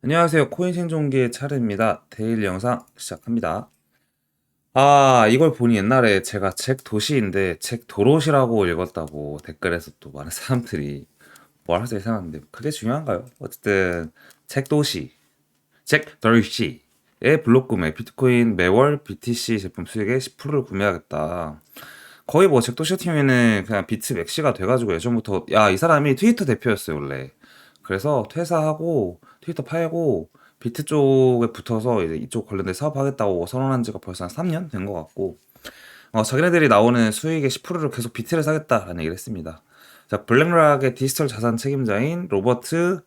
안녕하세요. 코인 생존기의 차례입니다. 데일리 영상 시작합니다. 이걸 보니 옛날에 제가 잭 도시인데 잭 도롯이라고 읽었다고 댓글에서 또 많은 사람들이 뭘 하지 생각하는데 그게 중요한가요? 어쨌든 잭 도시, 잭 덜시의 블록 구매, 비트코인 매월 BTC 제품 수익의 10%를 구매하겠다. 거의 뭐 잭 도시 같은 경우에는 그냥 비트 맥시가 돼가지고 예전부터 이 사람이 트위터 대표였어요 원래. 그래서 퇴사하고 트위터 팔고 비트 쪽에 붙어서 이제 이쪽 관련된 사업하겠다고 선언한 지가 벌써 한 3년 된 것 같고 자기네들이 나오는 수익의 10%를 계속 비트를 사겠다라는 얘기를 했습니다. 자, 블랙락의 디지털 자산 책임자인 로버트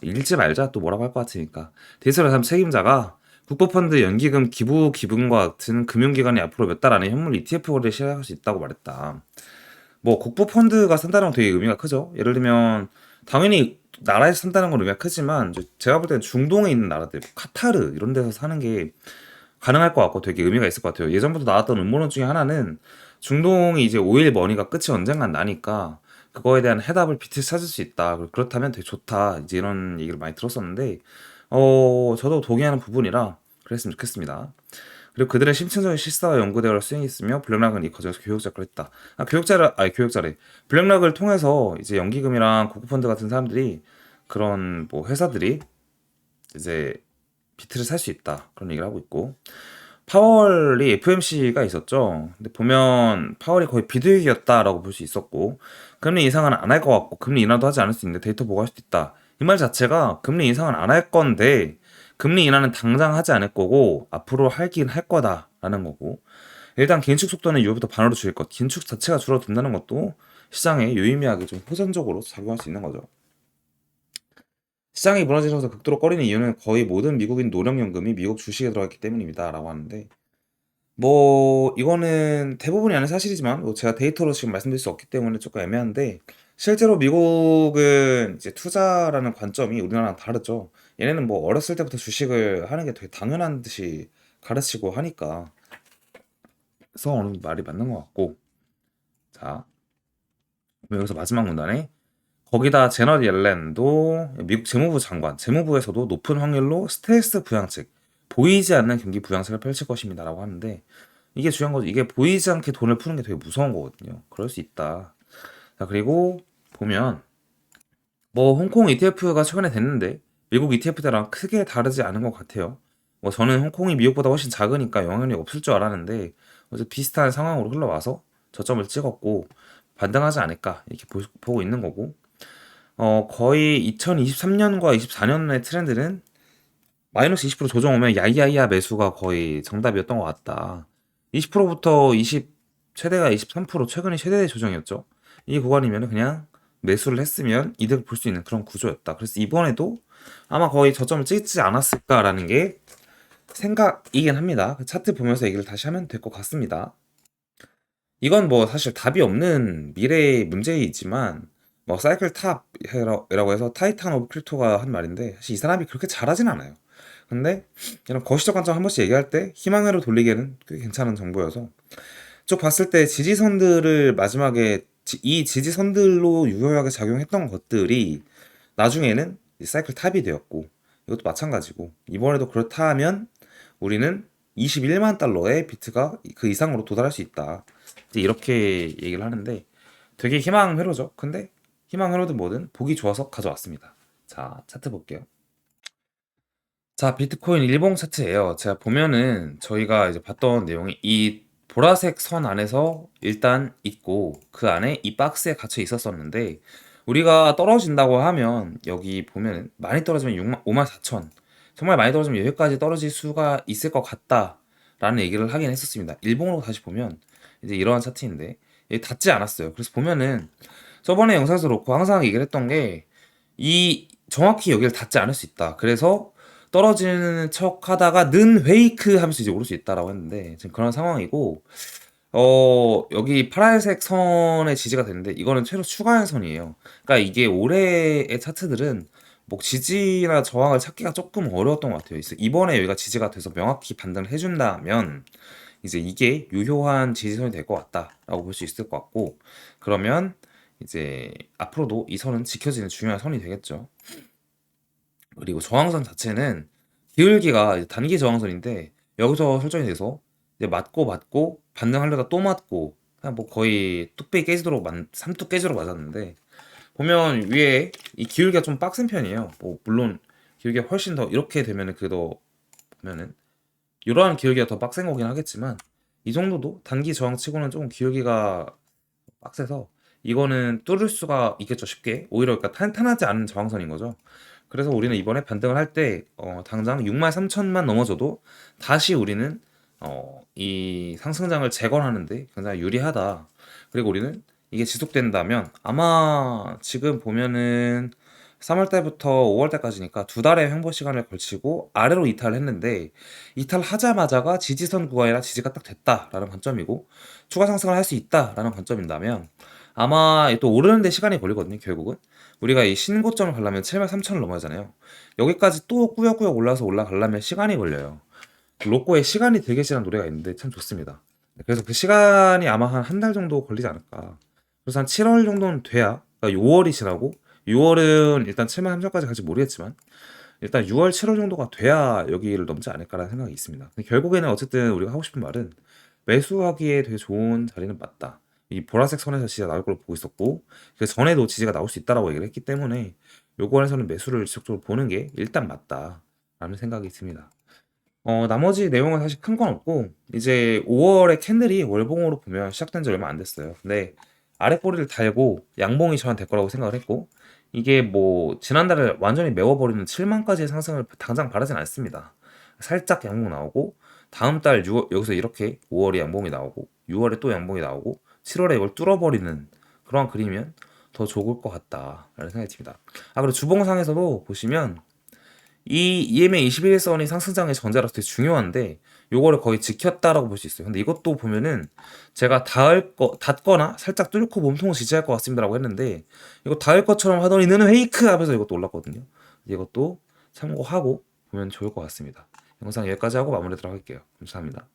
읽지 말자 또 뭐라고 할 것 같으니까 디지털 자산 책임자가 국고펀드 연기금 기부 기금과 같은 금융기관이 앞으로 몇 달 안에 현물 ETF 거래를 시작할 수 있다고 말했다. 뭐 국부펀드가 산다는 건 되게 의미가 크죠. 예를 들면 당연히 나라에서 산다는 건 의미가 크지만 제가 볼 때는 중동에 있는 나라들, 카타르 이런 데서 사는 게 가능할 것 같고 되게 의미가 있을 것 같아요. 예전부터 나왔던 음모론 중에 하나는 중동이 이제 오일 머니가 끝이 언젠간 나니까 그거에 대한 해답을 빛을 찾을 수 있다. 그렇다면 되게 좋다. 이제 이런 얘기를 많이 들었었는데 저도 동의하는 부분이라 그랬으면 좋겠습니다. 그리고 그들의 심층적인 실사와 연구 대화를 수행했으며 블랙락은 이 과정에서 교육 작업을 했다. 교육자래. 블랙락을 통해서 이제 연기금이랑 국고펀드 같은 사람들이 그런 뭐 회사들이 이제 비트를 살 수 있다. 그런 얘기를 하고 있고 파월이 FMC가 있었죠. 근데 보면 파월이 거의 비둘기였다라고 볼 수 있었고 금리 인상은 안 할 것 같고 금리 인하도 하지 않을 수 있는데 데이터 보고할 수도 있다. 이 말 자체가 금리 인상은 안 할 건데 금리 인하는 당장 하지 않을 거고 앞으로 하긴 할 거다라는 거고 일단 긴축 속도는 6월부터 반으로 줄일 것. 긴축 자체가 줄어든다는 것도 시장에 유의미하게 좀 호전적으로 작용할 수 있는 거죠. 시장이 무너지면서 극도로 꺼리는 이유는 거의 모든 미국인 노령연금이 미국 주식에 들어갔기 때문입니다라고 하는데 뭐 이거는 대부분이 아닌 사실이지만 뭐 제가 데이터로 지금 말씀드릴 수 없기 때문에 조금 애매한데 실제로 미국은 이제 투자라는 관점이 우리나라랑 다르죠. 얘네는 뭐 어렸을 때부터 주식을 하는 게 되게 당연한 듯이 가르치고 하니까 그래서 어느 정도 말이 맞는 것 같고 자 여기서 마지막 문단에 거기다 제너럴 옐렌도 미국 재무부 장관, 재무부에서도 높은 확률로 스텔스 부양책, 보이지 않는 경기 부양책을 펼칠 것입니다라고 하는데 이게 중요한 거죠. 이게 보이지 않게 돈을 푸는 게 되게 무서운 거거든요. 그럴 수 있다. 자, 그리고 보면 뭐 홍콩 ETF가 최근에 됐는데 미국 ETF들랑 크게 다르지 않은 것 같아요. 뭐 저는 홍콩이 미국보다 훨씬 작으니까 영향력이 없을 줄 알았는데 어제 비슷한 상황으로 흘러와서 저점을 찍었고 반등하지 않을까 이렇게 보고 있는 거고 거의 2023년과 24년의 트렌드는 마이너스 20% 조정 오면 야이야이야 매수가 거의 정답이었던 것 같다. 20%부터 20, 최대가 23%, 최근에 최대 조정이었죠. 이 구간이면 그냥 매수를 했으면 이득을 볼 수 있는 그런 구조였다. 그래서 이번에도 아마 거의 저점을 찍지 않았을까라는 게 생각이긴 합니다. 그 차트 보면서 얘기를 다시 하면 될 것 같습니다. 이건 뭐 사실 답이 없는 미래의 문제이지만 뭐 사이클 탑이라고 해서 타이탄 오브 크립토가 한 말인데 사실 이 사람이 그렇게 잘하진 않아요. 근데 이런 거시적 관점 한 번씩 얘기할 때 희망으로 돌리기에는 꽤 괜찮은 정보여서 쭉 봤을 때 지지선들을 마지막에 이 지지선들로 유효하게 작용했던 것들이 나중에는 이 사이클 탑이 되었고 이것도 마찬가지고 이번에도 그렇다 하면 우리는 21만 달러의 비트가 그 이상으로 도달할 수 있다. 이제 이렇게 얘기를 하는데 되게 희망 회로죠. 근데 희망 회로든 뭐든 보기 좋아서 가져왔습니다. 자, 차트 볼게요. 자, 비트코인 일봉 차트예요. 제가 보면은 저희가 이제 봤던 내용이 이 보라색 선 안에서 일단 있고 그 안에 이 박스에 갇혀 있었었는데 우리가 떨어진다고 하면 여기 보면은 많이 떨어지면 6만, 5만 4천 정말 많이 떨어지면 여기까지 떨어질 수가 있을 것 같다라는 얘기를 하긴 했었습니다. 일봉으로 다시 보면 이제 이러한 차트인데 여기 닿지 않았어요. 그래서 보면은 저번에 영상에서 그렇고 항상 얘기를 했던 게 이 정확히 여기를 닿지 않을 수 있다. 그래서 떨어지는 척 하다가 는 페이크 하면서 이제 오를 수 있다라고 했는데 지금 그런 상황이고 여기 파란색 선에 지지가 되는데 이거는 최소 추가한 선이에요. 그러니까 이게 올해의 차트들은 뭐 지지나 저항을 찾기가 조금 어려웠던 것 같아요. 그래서 이번에 여기가 지지가 돼서 명확히 반등을 해준다면 이제 이게 유효한 지지선이 될 것 같다라고 볼 수 있을 것 같고 그러면 이제 앞으로도 이 선은 지켜지는 중요한 선이 되겠죠. 그리고 저항선 자체는 기울기가 이제 단기 저항선인데 여기서 설정이 돼서 이제 맞고 반등하려다 또 맞고 그냥 뭐 거의 뚝배기 깨지도록 삼뚝 깨지도록 맞았는데 보면 위에 이 기울기가 좀 빡센 편이에요. 뭐 물론 기울기가 훨씬 더 이렇게 되면은 그래도 보면은 이러한 기울기가 더 빡센 거긴 하겠지만 이 정도도 단기 저항치고는 조금 기울기가 빡세서 이거는 뚫을 수가 있겠죠 쉽게. 오히려 그러니까 탄탄하지 않은 저항선인 거죠. 그래서 우리는 이번에 반등을 할 때 당장 63,000만 넘어져도 다시 우리는 이 상승장을 재건하는데 굉장히 유리하다. 그리고 우리는 이게 지속된다면 아마 지금 보면은 3월 달부터 5월 달까지니까 두 달의 횡보 시간을 걸치고 아래로 이탈을 했는데 이탈하자마자가 지지선 구간이라 지지가 딱 됐다라는 관점이고 추가 상승을 할 수 있다라는 관점인다면 아마 또 오르는 데 시간이 걸리거든요 결국은. 우리가 이 신고점을 가려면 73,000을 넘어야잖아요. 여기까지 또 꾸역꾸역 올라가려면 시간이 걸려요. 로꼬의 시간이 되게 지난 노래가 있는데 참 좋습니다. 그래서 그 시간이 아마 한 달 정도 걸리지 않을까. 그래서 한 7월 정도는 돼야, 그러니까 6월이 지나고 6월은 일단 73,000까지 갈지 모르겠지만 일단 6월, 7월 정도가 돼야 여기를 넘지 않을까라는 생각이 있습니다. 근데 결국에는 어쨌든 우리가 하고 싶은 말은 매수하기에 되게 좋은 자리는 맞다. 이 보라색 선에서 지지가 나올 걸 보고 있었고 그 전에도 지지가 나올 수 있다라고 얘기를 했기 때문에 요거에서는 매수를 지속적으로 보는 게 일단 맞다라는 생각이 듭니다. 나머지 내용은 사실 큰 건 없고 이제 5월에 캔들이 월봉으로 보면 시작된 지 얼마 안 됐어요. 근데 아래 꼬리를 달고 양봉이 저한 될 거라고 생각을 했고 이게 뭐 지난달에 완전히 메워버리는 7만까지의 상승을 당장 바라진 않습니다. 살짝 양봉 나오고 다음 달 6월 여기서 이렇게 5월에 양봉이 나오고 6월에 또 양봉이 나오고 7월에 이걸 뚫어버리는 그런 그림이면 더 좋을 것 같다라는 생각이 듭니다. 아 그리고 주봉상에서도 보시면 이 EMA 21선이 상승장의 전제라서 되게 중요한데 요거를 거의 지켰다라고 볼 수 있어요. 근데 이것도 보면은 제가 닿거나 살짝 뚫고 몸통을 지지할 것 같습니다라고 했는데 이거 닿을 것처럼 하더니는 페이크 하면서 이것도 올랐거든요. 이것도 참고하고 보면 좋을 것 같습니다. 영상 여기까지 하고 마무리하도록 할게요. 감사합니다.